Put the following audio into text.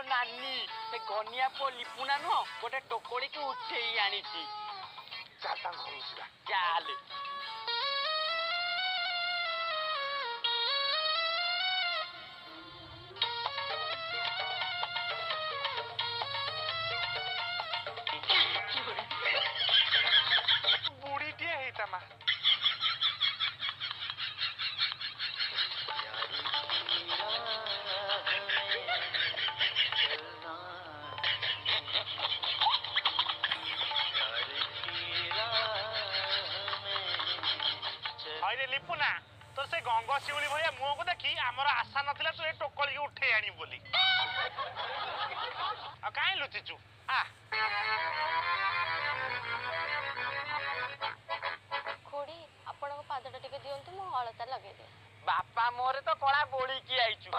आलो नानी से घनिया पो लिपुना नुह गोटे टोकड़ी की उठेई आनीची चाल घर ଯିବା चाल बुढ़ीटे ହେଇତା ମା अरे लिपुना तो से गंग शिउली भलिया मुह को देखी आमर आशा नथिला तू ए टोकली के उठे आनी बोली आ काहे लुचिचु आ खोड़ी आपण पादटा टिके दियंतु मु हळता लगे दे बापा मोरे तो कला बोली की आइचु